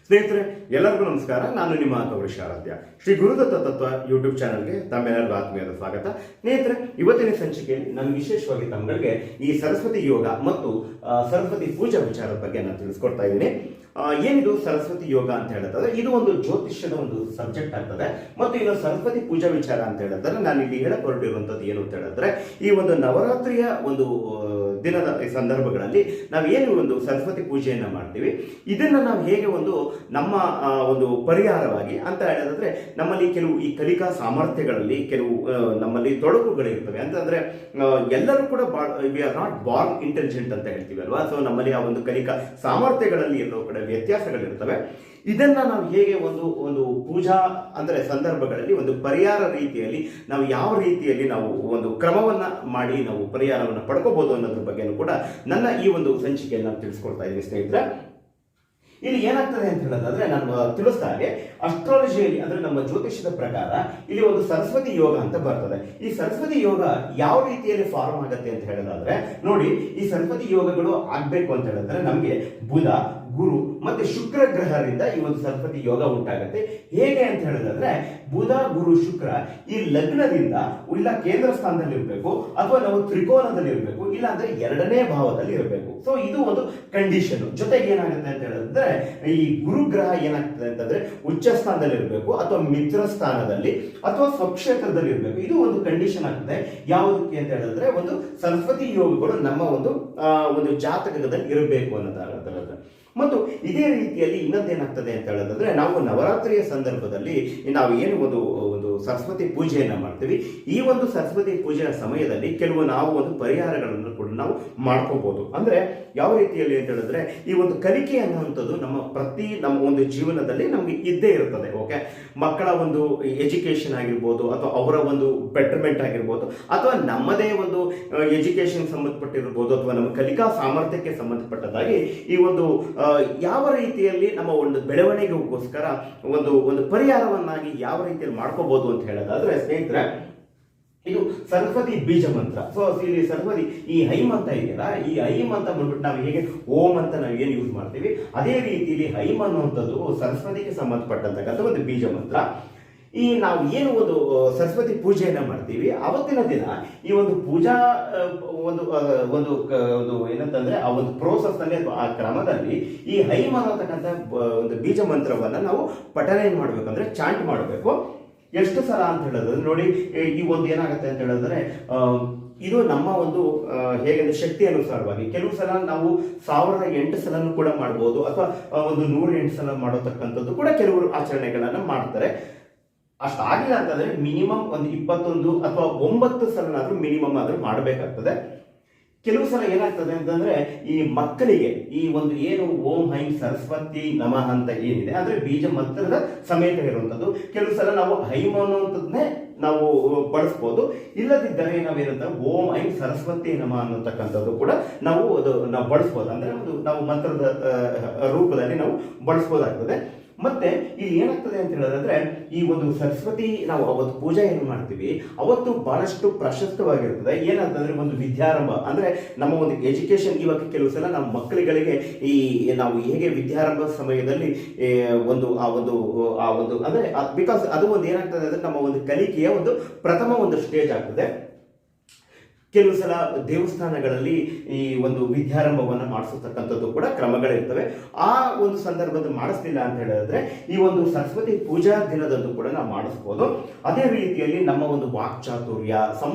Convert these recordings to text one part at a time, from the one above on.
ಸ್ನೇಹಿತರೆ, ಎಲ್ಲರಿಗೂ ನಮಸ್ಕಾರ. ನಾನು ನಿಮ್ಮ ಗೌರೀಶ್ ಆರಾಧ್ಯ. ಶ್ರೀ ಗುರುದತ್ತ ತತ್ವ ಯೂಟ್ಯೂಬ್ ಚಾನಲ್ಗೆ ತಮ್ಮೆಲ್ಲರಿಗೂ ಆತ್ಮೀಯದ ಸ್ವಾಗತ. ಸ್ನೇಹಿತರೆ, ಇವತ್ತಿನ ಸಂಚಿಕೆಯಲ್ಲಿ ನಾನು ವಿಶೇಷವಾಗಿ ತಮ್ಮಗಳಿಗೆ ಈ ಸರಸ್ವತಿ ಯೋಗ ಮತ್ತು ಸರಸ್ವತಿ ಪೂಜಾ ವಿಚಾರದ ಬಗ್ಗೆ ನಾನು ತಿಳಿಸ್ಕೊಡ್ತಾ ಇದ್ದೀನಿ. ಏನಿದು ಸರಸ್ವತಿ ಯೋಗ ಅಂತ ಹೇಳಿದ್ರೆ ಇದು ಒಂದು ಜ್ಯೋತಿಷ್ಯದ ಒಂದು ಸಬ್ಜೆಕ್ಟ್ ಆಗ್ತದೆ. ಮತ್ತು ಇನ್ನು ಸರಸ್ವತಿ ಪೂಜಾ ವಿಚಾರ ಅಂತ ಹೇಳಿದ್ರೆ ನಾನು ಇಲ್ಲಿ ಹೇಳಕ್ ಹೊರಟಿರುವಂಥದ್ದು ಏನು ಅಂತ ಹೇಳಿದ್ರೆ, ಈ ಒಂದು ನವರಾತ್ರಿಯ ಒಂದು ದಿನದ ಸಂದರ್ಭಗಳಲ್ಲಿ ನಾವು ಏನು ಒಂದು ಸರಸ್ವತಿ ಪೂಜೆಯನ್ನ ಮಾಡ್ತೀವಿ, ಇದನ್ನ ನಾವು ಹೇಗೆ ಒಂದು ನಮ್ಮ ಒಂದು ಪರಿಹಾರವಾಗಿ ಅಂತ ಹೇಳಿದ್ರೆ, ನಮ್ಮಲ್ಲಿ ಕೆಲವು ಈ ಕಲಿಕಾ ಸಾಮರ್ಥ್ಯಗಳಲ್ಲಿ ಕೆಲವು ನಮ್ಮಲ್ಲಿ ತೊಡಕುಗಳಿರ್ತವೆ. ಅಂತಂದ್ರೆ ಎಲ್ಲರೂ ಕೂಡ we are not Born intelligent ಅಂತ ಹೇಳ್ತೀವಿ ಅಲ್ವಾ. ಸೊ ನಮ್ಮಲ್ಲಿ ಆ ಒಂದು ಕಲಿಕಾ ಸಾಮರ್ಥ್ಯಗಳಲ್ಲಿ ಎಲ್ಲೋ ಕಡೆ ವ್ಯತ್ಯಾಸಗಳಿರ್ತವೆ. ಇದನ್ನ ನಾವು ಹೇಗೆ ಒಂದು ಒಂದು ಪೂಜಾ ಅಂದ್ರೆ ಸಂದರ್ಭಗಳಲ್ಲಿ ಒಂದು ಪರಿಹಾರ ರೀತಿಯಲ್ಲಿ ನಾವು ಯಾವ ರೀತಿಯಲ್ಲಿ ನಾವು ಒಂದು ಕ್ರಮವನ್ನ ಮಾಡಿ ನಾವು ಪರಿಹಾರವನ್ನು ಪಡ್ಕೋಬಹುದು ಅನ್ನೋದ್ರ ಬಗ್ಗೆನೂ ಕೂಡ ನನ್ನ ಈ ಒಂದು ಸಂಚಿಕೆಯನ್ನು ನಾನು ತಿಳಿಸ್ಕೊಡ್ತಾ ಇದ್ದೀನಿ. ಸ್ನೇಹಿತರೆ, ಇಲ್ಲಿ ಏನಾಗ್ತದೆ ಅಂತ ಹೇಳೋದಾದ್ರೆ, ನಾನು ತಿಳಿಸ್ತಾ ಹಾಗೆ ಅಸ್ಟ್ರಾಲಜಿಯಲ್ಲಿ ಅಂದ್ರೆ ನಮ್ಮ ಜ್ಯೋತಿಷ್ಯದ ಪ್ರಕಾರ ಇಲ್ಲಿ ಒಂದು ಸರಸ್ವತಿ ಯೋಗ ಅಂತ ಬರ್ತದೆ. ಈ ಸರಸ್ವತಿ ಯೋಗ ಯಾವ ರೀತಿಯಲ್ಲಿ ಫಾರ್ಮ್ ಆಗುತ್ತೆ ಅಂತ ಹೇಳೋದಾದ್ರೆ, ನೋಡಿ, ಈ ಸರಸ್ವತಿ ಯೋಗಗಳು ಆಗ್ಬೇಕು ಅಂತ ಹೇಳಿದ್ರೆ ನಮಗೆ ಬುಧ, ಗುರು ಮತ್ತೆ ಶುಕ್ರ ಗ್ರಹದಿಂದ ಈ ಒಂದು ಸರಸ್ವತಿ ಯೋಗ ಉಂಟಾಗುತ್ತೆ. ಹೇಗೆ ಅಂತ ಹೇಳಿದ್ರೆ, ಬುಧ, ಗುರು, ಶುಕ್ರ ಈ ಲಗ್ನದಿಂದ ಇಲ್ಲ ಕೇಂದ್ರ ಸ್ಥಾನದಲ್ಲಿ ಇರಬೇಕು, ಅಥವಾ ನಾವು ತ್ರಿಕೋನದಲ್ಲಿ ಇರಬೇಕು, ಇಲ್ಲ ಅಂದ್ರೆ ಎರಡನೇ ಭಾವದಲ್ಲಿ ಇರಬೇಕು. ಸೊ ಇದು ಒಂದು ಕಂಡೀಷನ್. ಜೊತೆಗೆ ಏನಾಗುತ್ತೆ ಅಂತ ಹೇಳಿದ್ರೆ, ಈ ಗುರು ಗ್ರಹ ಏನಾಗ್ತದೆ ಅಂತಂದ್ರೆ ಉಚ್ಚ ಸ್ಥಾನದಲ್ಲಿ ಇರಬೇಕು, ಅಥವಾ ಮಿತ್ರ ಸ್ಥಾನದಲ್ಲಿ, ಅಥವಾ ಸ್ವಕ್ಷೇತ್ರದಲ್ಲಿ ಇರಬೇಕು. ಇದು ಒಂದು ಕಂಡೀಷನ್ ಆಗ್ತದೆ. ಯಾವುದಕ್ಕೆ ಅಂತ ಹೇಳಿದ್ರೆ, ಒಂದು ಸರಸ್ವತಿ ಯೋಗಗಳು ನಮ್ಮ ಒಂದು ಒಂದು ಜಾತಕದಲ್ಲಿ ಇರಬೇಕು ಅನ್ನೋದಾಗುತ್ತೆ. ಮತ್ತು ಇದೇ ರೀತಿಯಲ್ಲಿ ಇನ್ನೊಂದೇನಾಗ್ತದೆ ಅಂತ ಹೇಳೋದಾದ್ರೆ, ನಾವು ನವರಾತ್ರಿಯ ಸಂದರ್ಭದಲ್ಲಿ ನಾವು ಏನು ಒಂದು ಒಂದು ಸರಸ್ವತಿ ಪೂಜೆಯನ್ನ ಮಾಡ್ತೀವಿ. ಈ ಒಂದು ಸರಸ್ವತಿ ಪೂಜೆಯ ಸಮಯದಲ್ಲಿ ಕೆಲವು ನಾವು ಒಂದು ಪರಿಹಾರಗಳನ್ನು ಕೂಡ ನಾವು ಮಾಡ್ಕೋಬಹುದು. ಅಂದ್ರೆ ಯಾವ ರೀತಿಯಲ್ಲಿ ಅಂತ ಹೇಳಿದ್ರೆ, ಈ ಒಂದು ಕಲಿಕೆ ಅನ್ನುವಂಥದ್ದು ನಮ್ಮ ಒಂದು ಜೀವನದಲ್ಲಿ ನಮ್ಗೆ ಇದ್ದೇ ಇರ್ತದೆ. ಓಕೆ, ಮಕ್ಕಳ ಒಂದು ಎಜುಕೇಶನ್ ಆಗಿರ್ಬೋದು, ಅಥವಾ ಅವರ ಒಂದು ಬೆಟರ್ಮೆಂಟ್ ಆಗಿರ್ಬೋದು, ಅಥವಾ ನಮ್ಮದೇ ಒಂದು ಎಜುಕೇಶನ್ ಸಂಬಂಧಪಟ್ಟಿರ್ಬೋದು, ಅಥವಾ ನಮ್ಮ ಕಲಿಕಾ ಸಾಮರ್ಥ್ಯಕ್ಕೆ ಸಂಬಂಧಪಟ್ಟದಾಗಿ ಈ ಒಂದು ಯಾವ ರೀತಿಯಲ್ಲಿ ನಮ್ಮ ಒಂದು ಬೆಳವಣಿಗೆಗೋಸ್ಕರ ಒಂದು ಒಂದು ಪರಿಹಾರವನ್ನಾಗಿ ಯಾವ ರೀತಿಯಲ್ಲಿ ಮಾಡ್ಕೋಬಹುದು ಅಂತ ಹೇಳೋದಾದ್ರೆ, ಸ್ನೇಹಿತರೆ, ಇದು ಸರಸ್ವತಿ ಬೀಜ ಮಂತ್ರ. ಸೊ ಇಲ್ಲಿ ಸರಸ್ವತಿ ಈ ಹೈಮ್ ಅಂತ ಇದೆಯಲ್ಲ, ಈ ಹೈಮ್ ಅಂತ ಬಂದ್ಬಿಟ್ಟು ನಾವು ಹೇಗೆ ಓಂ ಅಂತ ನಾವು ಏನು ಯೂಸ್ ಮಾಡ್ತೀವಿ, ಅದೇ ರೀತಿಯಲ್ಲಿ ಹೈಮ್ ಅನ್ನುವಂಥದ್ದು ಸರಸ್ವತಿಗೆ ಸಂಬಂಧಪಟ್ಟಂತಕ್ಕಂಥ ಒಂದು ಬೀಜ ಮಂತ್ರ. ಈ ನಾವು ಏನು ಒಂದು ಸರಸ್ವತಿ ಪೂಜೆಯನ್ನ ಮಾಡ್ತೀವಿ, ಅವತ್ತಿನ ದಿನ ಈ ಒಂದು ಪೂಜಾ ಒಂದು ಒಂದು ಒಂದು ಏನಂತಂದ್ರೆ ಆ ಒಂದು ಪ್ರೋಸೆಸ್ ನಲ್ಲಿ ಆ ಕ್ರಮದಲ್ಲಿ ಈ ಹೈಮ್ ಅನ್ನತಕ್ಕಂಥ ಒಂದು ಬೀಜ ಮಂತ್ರವನ್ನ ನಾವು ಪಠನೆ ಮಾಡ್ಬೇಕಂದ್ರೆ ಚಾಂಟ್ ಮಾಡಬೇಕು. ಎಷ್ಟು ಸಲ ಅಂತ ಹೇಳಿದ್ರೆ, ನೋಡಿ, ಈ ಒಂದು ಏನಾಗುತ್ತೆ ಅಂತ ಹೇಳಿದ್ರೆ, ಇದು ನಮ್ಮ ಒಂದು ಹೇಗೆಂದ್ರೆ ಶಕ್ತಿ ಅನುಸಾರವಾಗಿ ಕೆಲವು ಸಲ ನಾವು 1008 ಸಲನೂ ಕೂಡ ಮಾಡಬಹುದು, ಅಥವಾ ಒಂದು 108 ಸಲ ಮಾಡತಕ್ಕಂಥದ್ದು ಕೂಡ ಕೆಲವರು ಆಚರಣೆಗಳನ್ನ ಮಾಡ್ತಾರೆ. ಅಷ್ಟಾಗಿಲ್ಲ ಅಂತಂದ್ರೆ ಮಿನಿಮಮ್ ಒಂದು 21 ಅಥವಾ 9 ಸಲನಾದ್ರೂ ಮಿನಿಮಮ್ ಆದ್ರೂ ಮಾಡಬೇಕಾಗ್ತದೆ. ಕೆಲವು ಸಲ ಏನಾಗ್ತದೆ ಅಂತಂದ್ರೆ, ಈ ಮಕ್ಕಳಿಗೆ ಈ ಒಂದು ಏನು ಓಂ ಹೈಂ ಸರಸ್ವತಿ ನಮಃ ಅಂತ ಏನಿದೆ ಅಂದ್ರೆ ಬೀಜ ಮಂತ್ರದ ಸಮೇತ ಇರುವಂತದ್ದು, ಕೆಲವು ಸಲ ನಾವು ಹೈಮ್ ಅನ್ನುವಂಥದ್ದೇ ನಾವು ಬಳಸ್ಬೋದು. ಇಲ್ಲದಿದ್ದರೆ ನಾವೇನಂತ ಓಂ ಐಂ ಸರಸ್ವತಿ ನಮಃ ಅನ್ನತಕ್ಕಂಥದ್ದು ಕೂಡ ನಾವು ಬಳಸ್ಬೋದು. ಅಂದ್ರೆ ಒಂದು ನಾವು ಮಂತ್ರದ ರೂಪದಲ್ಲಿ ನಾವು ಬಳಸ್ಬೋದಾಗ್ತದೆ. ಮತ್ತೆ ಇಲ್ಲಿ ಏನಾಗ್ತದೆ ಅಂತ ಹೇಳೋದಾದ್ರೆ, ಈ ಒಂದು ಸರಸ್ವತಿ ನಾವು ಅವತ್ತು ಪೂಜೆ ಏನು ಮಾಡ್ತೀವಿ ಅವತ್ತು ಬಹಳಷ್ಟು ಪ್ರಶಸ್ತವಾಗಿರ್ತದೆ. ಏನಂತಂದ್ರೆ, ಒಂದು ವಿದ್ಯಾರಂಭ ಅಂದ್ರೆ ನಮ್ಮ ಒಂದು ಎಜುಕೇಶನ್. ಇವಾಗ ಕೆಲವು ಸಲ ನಮ್ಮ ಮಕ್ಕಳುಗಳಿಗೆ ಈ ನಾವು ಹೇಗೆ ವಿದ್ಯಾರಂಭ ಸಮಯದಲ್ಲಿ ಆ ಒಂದು ಅಂದ್ರೆ ಬಿಕಾಸ್ ಅದು ಒಂದು ಏನಾಗ್ತದೆ ಅಂದ್ರೆ ನಮ್ಮ ಒಂದು ಕಲಿಕೆಯ ಒಂದು ಪ್ರಥಮ ಒಂದು ಸ್ಟೇಜ್ ಆಗ್ತದೆ. ಕೆಲವು ಸಲ ದೇವಸ್ಥಾನಗಳಲ್ಲಿ ಈ ಒಂದು ವಿದ್ಯಾರಂಭವನ್ನು ಮಾಡಿಸತಕ್ಕಂಥದ್ದು ಕೂಡ ಕ್ರಮಗಳಿರ್ತವೆ. ಆ ಒಂದು ಸಂದರ್ಭದಲ್ಲಿ ಮಾಡಿಸ್ಲಿಲ್ಲ ಅಂತ ಹೇಳಿದ್ರೆ ಈ ಒಂದು ಸರಸ್ವತಿ ಪೂಜಾ ದಿನದಂದು ಕೂಡ ನಾವು ಮಾಡಿಸ್ಬೋದು. ಅದೇ ರೀತಿಯಲ್ಲಿ ನಮ್ಮ ಒಂದು ವಾಕ್ಚಾತುರ್ಯ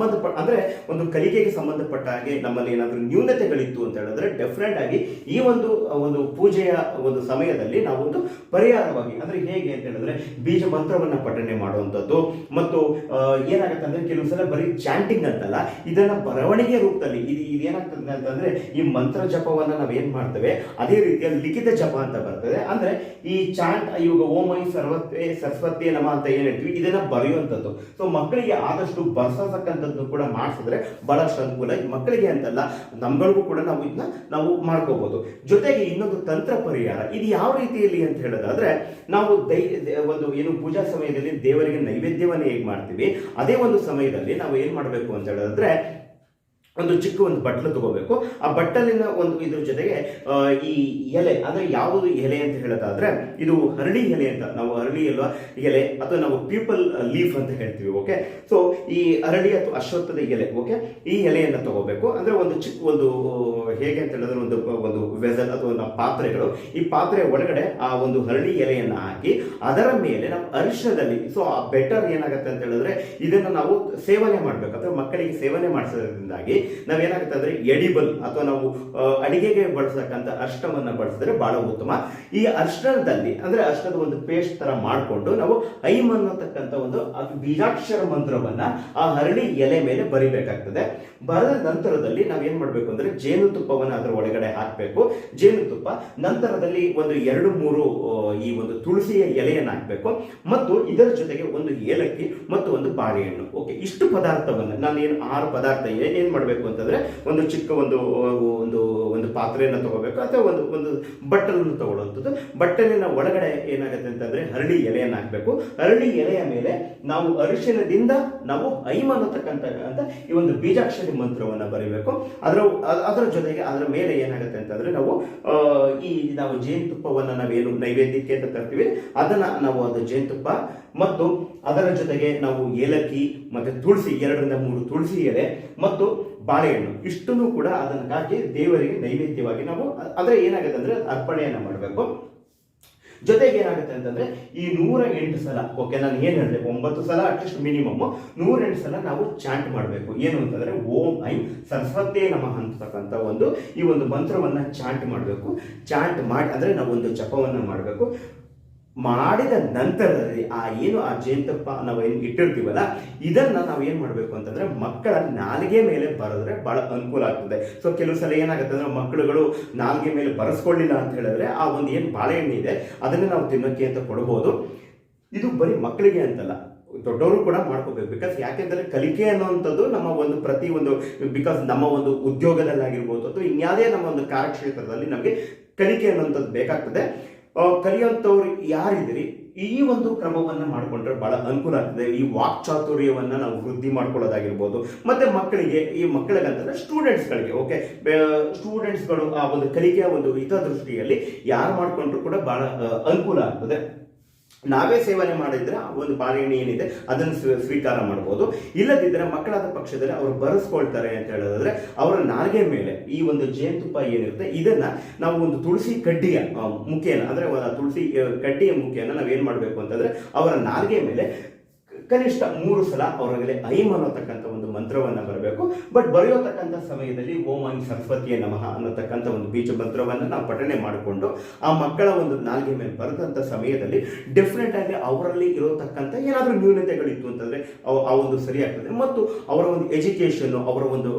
ಅಂದ್ರೆ ಒಂದು ಕಲಿಕೆಗೆ ಸಂಬಂಧಪಟ್ಟ ಹಾಗೆ ನಮ್ಮಲ್ಲಿ ಏನಾದರೂ ನ್ಯೂನತೆಗಳಿತ್ತು ಅಂತ ಹೇಳಿದ್ರೆ ಡೆಫಿನೆಟ್ ಆಗಿ ಈ ಒಂದು ಒಂದು ಪೂಜೆಯ ಒಂದು ಸಮಯದಲ್ಲಿ ನಾವು ಒಂದು ಪರಿಹಾರವಾಗಿ ಅಂದ್ರೆ ಹೇಗೆ ಅಂತ ಹೇಳಿದ್ರೆ ಬೀಜ ಮಂತ್ರವನ್ನ ಪಠನೆ ಮಾಡುವಂಥದ್ದು. ಮತ್ತು ಏನಾಗುತ್ತೆ ಅಂದ್ರೆ, ಕೆಲವು ಸಲ ಬರೀ ಚಾಂಟಿಂಗ್ ಅಂತಲ್ಲ, ಇದನ್ನ ಬರವಣಿಗೆ ರೂಪದಲ್ಲಿ ಇದೇನಾಗ್ತದೆ ಅಂತಂದ್ರೆ, ಈ ಮಂತ್ರ ಜಪವನ್ನ ನಾವೇನ್ ಮಾಡ್ತೇವೆ ಅದೇ ರೀತಿಯಲ್ಲಿ ಲಿಖಿತ ಜಪ ಅಂತ ಬರ್ತದೆ. ಅಂದ್ರೆ ಈ ಚಾಂಟ್ ಇವಾಗ ಓಂ ಐ ಸರಸ್ವತಿ ನಮ ಅಂತ ಏನ್ ಹೇಳ್ತೀವಿ, ಇದನ್ನ ಬರೆಯುವಂಥದ್ದು. ಸೊ ಮಕ್ಕಳಿಗೆ ಆದಷ್ಟು ಬರ್ಸತಕ್ಕಂಥದ್ದು ಕೂಡ ಮಾಡಿಸಿದ್ರೆ ಬಹಳಷ್ಟು ಅನುಕೂಲ. ಮಕ್ಕಳಿಗೆ ಅಂತಲ್ಲ, ನಮ್ಗಳಿಗೂ ಕೂಡ ನಾವು ಇದನ್ನ ನಾವು ಮಾಡ್ಕೋಬಹುದು. ಜೊತೆಗೆ ಇನ್ನೊಂದು ತಂತ್ರ ಪರಿಹಾರ, ಇದು ಯಾವ ರೀತಿಯಲ್ಲಿ ಅಂತ ಹೇಳೋದಾದ್ರೆ, ನಾವು ಒಂದು ಏನು ಪೂಜಾ ಸಮಯದಲ್ಲಿ ದೇವರಿಗೆ ನೈವೇದ್ಯವನ್ನು ಹೇಗೆ ಮಾಡ್ತೀವಿ, ಅದೇ ಒಂದು ಸಮಯದಲ್ಲಿ ನಾವು ಏನ್ ಮಾಡಬೇಕು ಅಂತ ಹೇಳೋದಾದ್ರೆ, ಒಂದು ಚಿಕ್ಕ ಒಂದು ಬಟ್ಲು ತಗೋಬೇಕು. ಆ ಬಟ್ಟಲಿನ ಒಂದು ಇದ್ರ ಜೊತೆಗೆ ಈ ಎಲೆ, ಅಂದ್ರೆ ಯಾವುದು ಎಲೆ ಅಂತ ಹೇಳೋದಾದ್ರೆ ಇದು ಹರಳಿ ಎಲೆ ಅಂತ, ನಾವು ಹರಳಿ ಎಲೆ ಅಥವಾ ನಾವು ಪೀಪಲ್ ಲೀಫ್ ಅಂತ ಹೇಳ್ತೀವಿ. ಓಕೆ, ಸೊ ಈ ಹರಳಿ ಅಥವಾ ಅಶ್ವತ್ಥದ ಎಲೆ, ಓಕೆ, ಈ ಎಲೆಯನ್ನು ತಗೋಬೇಕು. ಅಂದ್ರೆ ಒಂದು ಚಿಕ್ಕ ಒಂದು ಹೇಗೆ ಅಂತ ಹೇಳಿದ್ರೆ ಒಂದು ವೆಸಲ್ ಅಥವಾ ಒಂದು ಪಾತ್ರೆಗಳು, ಈ ಪಾತ್ರೆ ಒಳಗಡೆ ಆ ಒಂದು ಹರಳಿ ಎಲೆಯನ್ನು ಹಾಕಿ ಅದರ ಮೇಲೆ ನಾವು ಅರಿಶಿಣದಲ್ಲಿ, ಸೊ ಆ ಬೆಟರ್ ಏನಾಗುತ್ತೆ ಅಂತ ಹೇಳಿದ್ರೆ ಇದನ್ನು ನಾವು ಸೇವನೆ ಮಾಡಬೇಕು ಅಥವಾ ಮಕ್ಕಳಿಗೆ ಸೇವನೆ ಮಾಡಿಸೋದ್ರಿಂದಾಗಿ ನಾವೇನಾಗುತ್ತೆ ಅಂದ್ರೆ ಎಡಿಬಲ್ ಅಥವಾ ನಾವು ಅಡಿಗೆಗೆ ಬಳಸತಕ್ಕಂಥ ಅರಿಶಿಣವನ್ನ ಬಳಸಿದ್ರೆ ಬಹಳ ಉತ್ತಮ. ಈ ಅರಿಶಿಣದಲ್ಲಿ ಅಂದ್ರೆ ಅರಿಶಿಣದ ಒಂದು ಪೇಸ್ಟ್ ತರ ಮಾಡಿಕೊಂಡು ನಾವು ಐಮ್ ಅನ್ನತಕ್ಕಂಥ ಒಂದು ಬೀಜಾಕ್ಷರ ಮಂತ್ರವನ್ನ ಆ ಹರಳಿ ಎಲೆ ಮೇಲೆ ಬರಿಬೇಕಾಗ್ತದೆ. ಬರೆದ ನಂತರದಲ್ಲಿ ನಾವೇನ್ ಮಾಡ್ಬೇಕು ಅಂದ್ರೆ ಜೇನುತುಪ್ಪವನ್ನ ಅದರ ಒಳಗಡೆ ಹಾಕಬೇಕು. ಜೇನುತುಪ್ಪ ನಂತರದಲ್ಲಿ ಒಂದು 2-3 ಈ ಒಂದು ತುಳಸಿಯ ಎಲೆಯನ್ನು ಹಾಕಬೇಕು ಮತ್ತು ಇದರ ಜೊತೆಗೆ ಒಂದು ಏಲಕ್ಕಿ ಮತ್ತು ಒಂದು ಬಾಳೆಹಣ್ಣು. ಓಕೆ, ಇಷ್ಟು ಪದಾರ್ಥವನ್ನ ನಾನು ಏನು 6 ಪದಾರ್ಥ ಏನ್ ಮಾಡಬೇಕು ಅಂತಂದ್ರೆ ಒಂದು ಚಿಕ್ಕ ಒಂದು ಪಾತ್ರೆಯನ್ನು ತಗೋಬೇಕು ಅಥವಾ ಒಂದು ಬಟ್ಟಲನ್ನು ತಗೊಳ್ಳುವಂಥದ್ದು. ಬಟ್ಟಲಿನ ಒಳಗಡೆ ಏನಾಗುತ್ತೆ ಅಂತಂದ್ರೆ ಹರಳಿ ಎಲೆಯನ್ನು ಹಾಕಬೇಕು. ಹರಳಿ ಎಲೆಯ ಮೇಲೆ ನಾವು ಅರಿಶಿಣದಿಂದ ನಾವು ಐಮ್ ಅನ್ನತಕ್ಕಂಥ ಈ ಒಂದು ಬೀಜಾಕ್ಷರಿ ಮಂತ್ರವನ್ನ ಬರೀಬೇಕು. ಅದರ ಜೊತೆಗೆ ಅದರ ಮೇಲೆ ಏನಾಗುತ್ತೆ ಅಂತಂದ್ರೆ ನಾವು ಜೇನುತುಪ್ಪವನ್ನ ನಾವೇನು ನೈವೇದ್ಯಕ್ಕೆ ಅಂತ ತರ್ತೀವಿ ಅದನ್ನ ನಾವು ಅದು ಜೇನುತುಪ್ಪ ಮತ್ತು ಅದರ ಜೊತೆಗೆ ನಾವು ಏಲಕ್ಕಿ ಮತ್ತೆ ತುಳಸಿ 2-3 ತುಳಸಿ ಎಲೆ ಮತ್ತು ಬಾಳೆಹಣ್ಣು ಇಷ್ಟನ್ನು ಕೂಡ ಅದನ್ನು ಹಾಕಿ ದೇವರಿಗೆ ನೈವೇದ್ಯವಾಗಿ ನಾವು ಅಂದ್ರೆ ಏನಾಗುತ್ತೆ ಅಂದ್ರೆ ಅರ್ಪಣೆಯನ್ನ ಮಾಡಬೇಕು. ಜೊತೆಗೆ ಏನಾಗುತ್ತೆ ಅಂತಂದ್ರೆ ಈ 108 ಸಲ, ಓಕೆ, ನಾನು ಏನ್ ಹೇಳಿದೆ 9 ಸಲ ಅಟ್ಲೀಸ್ಟ್ ಮಿನಿಮಮ್ 108 ಸಲ ನಾವು ಚಾಂಟ್ ಮಾಡಬೇಕು. ಏನು ಅಂತಂದ್ರೆ ಓಂ ಐಂ ಸರಸ್ವತೇ ನಮಃ ಅಂತಕ್ಕಂಥ ಈ ಒಂದು ಮಂತ್ರವನ್ನ ಚಾಂಟ್ ಮಾಡಬೇಕು. ಚಾಂಟ್ ಮಾಡಿ ಅಂದ್ರೆ ನಾವು ಒಂದು ಜಪವನ್ನ ಮಾಡಬೇಕು. ಮಾಡಿದ ನಂತರದಲ್ಲಿ ಆ ಜೇನುತುಪ್ಪ ನಾವು ಏನು ಇಟ್ಟಿರ್ತೀವಲ್ಲ ಇದನ್ನ ನಾವು ಏನ್ ಮಾಡ್ಬೇಕು ಅಂತಂದ್ರೆ ಮಕ್ಕಳ ನಾಲಿಗೆ ಮೇಲೆ ಬರೆದ್ರೆ ಬಹಳ ಅನುಕೂಲ ಆಗ್ತದೆ. ಸೊ ಕೆಲವು ಸಲ ಏನಾಗುತ್ತೆ ಅಂದ್ರೆ ಮಕ್ಕಳುಗಳು ನಾಲಿಗೆ ಮೇಲೆ ಬರೆಸ್ಕೊಳ್ಳಿಲ್ಲ ಅಂತ ಹೇಳಿದ್ರೆ ಆ ಒಂದು ಏನು ಬಾಳೆಹಣ್ಣು ಇದೆ ಅದನ್ನ ನಾವು ತಿನ್ನೋಕೆ ಅಂತ ಕೊಡ್ಬೋದು. ಇದು ಬರೀ ಮಕ್ಕಳಿಗೆ ಅಂತಲ್ಲ, ದೊಡ್ಡವರು ಕೂಡ ಮಾಡ್ಕೋಬೇಕು. ಬಿಕಾಸ್ ಯಾಕೆಂದ್ರೆ ಕಲಿಕೆ ಅನ್ನುವಂಥದ್ದು ನಮ್ಮ ಒಂದು ಬಿಕಾಸ್ ನಮ್ಮ ಒಂದು ಉದ್ಯೋಗದಲ್ಲಾಗಿರ್ಬೋದು ಅಥವಾ ಇನ್ಯಾವುದೇ ನಮ್ಮ ಒಂದು ಕಾರ್ಯಕ್ಷೇತ್ರದಲ್ಲಿ ನಮಗೆ ಕಲಿಕೆ ಅನ್ನುವಂಥದ್ದು ಬೇಕಾಗ್ತದೆ. ಕಲಿಯುವಂಥವ್ರು ಯಾರಿದ್ದೀರಿ ಈ ಒಂದು ಕ್ರಮವನ್ನು ಮಾಡಿಕೊಂಡ್ರೆ ಬಹಳ ಅನುಕೂಲ ಆಗ್ತದೆ. ಈ ವಾಕ್ಚಾತುರ್ಯವನ್ನ ನಾವು ವೃದ್ಧಿ ಮಾಡ್ಕೊಳ್ಳೋದಾಗಿರ್ಬೋದು. ಮತ್ತೆ ಮಕ್ಕಳಿಗಂತಂದ್ರೆ ಸ್ಟೂಡೆಂಟ್ಸ್ಗಳಿಗೆ, ಓಕೆ, ಸ್ಟೂಡೆಂಟ್ಸ್ಗಳು ಆ ಒಂದು ಕಲಿಕೆಯ ಒಂದು ಹಿತದೃಷ್ಟಿಯಲ್ಲಿ ಯಾರು ಮಾಡ್ಕೊಂಡ್ರು ಕೂಡ ಬಹಳ ಅನುಕೂಲ ಆಗ್ತದೆ. ನಾವೇ ಸೇವನೆ ಮಾಡಿದ್ರೆ ಒಂದು ಬಾಳೆಹಣ್ಣು ಏನಿದೆ ಅದನ್ನು ಸ್ವೀಕಾರ ಮಾಡ್ಬೋದು. ಇಲ್ಲದಿದ್ದರೆ ಮಕ್ಕಳಾದ ಪಕ್ಷದಲ್ಲಿ ಅವರು ಬರೆಸ್ಕೊಳ್ತಾರೆ ಅಂತ ಹೇಳಿದ್ರೆ ಅವರ ನಾಲ್ಗೆ ಮೇಲೆ ಈ ಒಂದು ಜೇನುತುಪ್ಪ ಏನಿರುತ್ತೆ ಇದನ್ನ ನಾವು ಒಂದು ತುಳಸಿ ಕಡ್ಡಿಯ ಮುಖೇನ ಅಂದ್ರೆ ತುಳಸಿ ಕಡ್ಡಿಯ ಮುಖೇನ ನಾವೇನ್ ಮಾಡಬೇಕು ಅಂತಂದ್ರೆ ಅವರ ನಾಲ್ಗೆ ಮೇಲೆ ಕನಿಷ್ಠ 3 ಸಲ ಅವರಿಗೆ ಐಂ ಅನ್ನತಕ್ಕಂಥ ಒಂದು ಮಂತ್ರವನ್ನ ಬರಬೇಕು. ಬಟ್ ಬರೆಯೋತಕ್ಕಂಥ ಸಮಯದಲ್ಲಿ ಓಂ ಐಂ ಸರಸ್ವತಿಯೇ ನಮಃ ಅನ್ನತಕ್ಕಂಥ ಒಂದು ಬೀಜ ಮಂತ್ರವನ್ನ ನಾವು ಪಠನೆ ಮಾಡಿಕೊಂಡು ಆ ಮಕ್ಕಳ ಒಂದು ನಾಲ್ಗೆ ಮೇಲೆ ಬರೆದಂಥ ಸಮಯದಲ್ಲಿ ಡೆಫಿನೆಟ್ ಆಗಿ ಅವರಲ್ಲಿ ಇರತಕ್ಕಂಥ ಏನಾದರೂ ನ್ಯೂನತೆಗಳಿತ್ತು ಅಂತಂದ್ರೆ ಆ ಒಂದು ಸರಿ ಆಗ್ತದೆ. ಮತ್ತು ಅವರ ಒಂದು ಎಜುಕೇಶನ್, ಅವರ ಒಂದು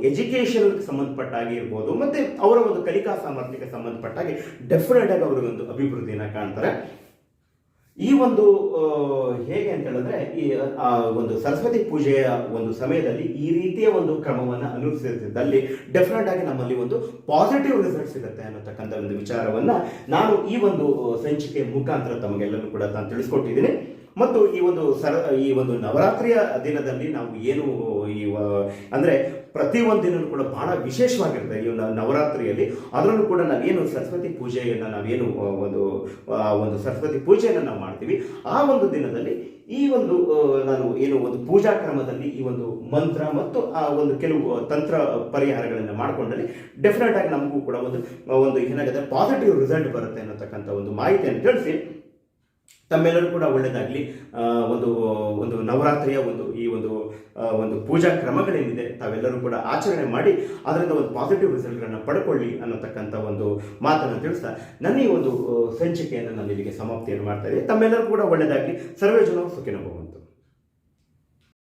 ಎಜುಕೇಶನ್ ಸಂಬಂಧಪಟ್ಟಾಗಿ ಇರ್ಬೋದು, ಮತ್ತೆ ಅವರ ಒಂದು ಕಲಿಕಾ ಸಾಮರ್ಥ್ಯಕ್ಕೆ ಸಂಬಂಧಪಟ್ಟಾಗಿ ಡೆಫಿನೆಟ್ ಆಗಿ ಅವರಿಗೆ ಒಂದು ಅಭಿವೃದ್ಧಿನ ಕಾಣ್ತಾರೆ. ಈ ಒಂದು ಹೇಗೆ ಅಂತ ಹೇಳಿದ್ರೆ ಈ ಒಂದು ಸರಸ್ವತಿ ಪೂಜೆಯ ಒಂದು ಸಮಯದಲ್ಲಿ ಈ ರೀತಿಯ ಒಂದು ಕ್ರಮವನ್ನು ಅನುಸರಿಸಿದಲ್ಲಿ ಡೆಫಿನೆಟ್ ಆಗಿ ನಮ್ಮಲ್ಲಿ ಒಂದು ಪಾಸಿಟಿವ್ ರಿಸಲ್ಟ್ ಸಿಗುತ್ತೆ ಅನ್ನತಕ್ಕಂಥ ಒಂದು ವಿಚಾರವನ್ನ ನಾನು ಈ ಒಂದು ಸಂಚಿಕೆ ಮುಖಾಂತರ ತಮಗೆಲ್ಲರೂ ಕೂಡ ನಾನು ತಿಳಿಸ್ಕೊಟ್ಟಿದ್ದೀನಿ. ಮತ್ತು ಈ ಒಂದು ನವರಾತ್ರಿಯ ದಿನದಲ್ಲಿ ನಾವು ಏನು ಅಂದ್ರೆ ಪ್ರತಿ ಒಂದಿನೂ ಕೂಡ ಬಹಳ ವಿಶೇಷವಾಗಿರುತ್ತೆ. ಈ ನವರಾತ್ರಿಯಲ್ಲಿ ಅದರಲ್ಲೂ ಕೂಡ ನಾವೇನು ಸರಸ್ವತಿ ಪೂಜೆಯನ್ನು ಒಂದು ಸರಸ್ವತಿ ಪೂಜೆಯನ್ನು ನಾವು ಮಾಡ್ತೀವಿ. ಆ ಒಂದು ದಿನದಲ್ಲಿ ಈ ನಾನು ಒಂದು ಪೂಜಾ ಕ್ರಮದಲ್ಲಿ ಈ ಒಂದು ಮಂತ್ರ ಮತ್ತು ಆ ಒಂದು ಕೆಲವು ತಂತ್ರ ಪರಿಹಾರಗಳನ್ನು ಮಾಡಿಕೊಂಡಲ್ಲಿ ಡೆಫಿನೆಟ್ ಆಗಿ ನಮಗೂ ಕೂಡ ಒಂದು ಏನಾಗುತ್ತೆ ಪಾಸಿಟಿವ್ ರಿಸಲ್ಟ್ ಬರುತ್ತೆ ಅನ್ನತಕ್ಕಂಥ ಒಂದು ಮಾಹಿತಿಯನ್ನು ತಿಳಿಸಿ ತಮ್ಮೆಲ್ಲರೂ ಕೂಡ ಒಳ್ಳೆಯದಾಗಲಿ. ಒಂದು ನವರಾತ್ರಿಯ ಒಂದು ಪೂಜಾ ಕ್ರಮಗಳೇನಿದೆ ತಾವೆಲ್ಲರೂ ಕೂಡ ಆಚರಣೆ ಮಾಡಿ ಅದರಿಂದ ಒಂದು ಪಾಸಿಟಿವ್ ರಿಸಲ್ಟ್ಗಳನ್ನು ಪಡ್ಕೊಳ್ಳಿ ಅನ್ನತಕ್ಕಂಥ ಒಂದು ಮಾತನ್ನು ತಿಳಿಸ್ತಾ ನನ್ನ ಈ ಒಂದು ಸಂಚಿಕೆಯನ್ನು ನಾನು ಇಲ್ಲಿಗೆ ಸಮಾಪ್ತಿಯನ್ನು ಮಾಡ್ತಾ ಇದ್ದೀನಿ. ತಮ್ಮೆಲ್ಲರೂ ಕೂಡ ಒಳ್ಳೆಯದಾಗಲಿ. ಸರ್ವೇ ಜನ ಸುಖಿನೋ ಭವಂತು.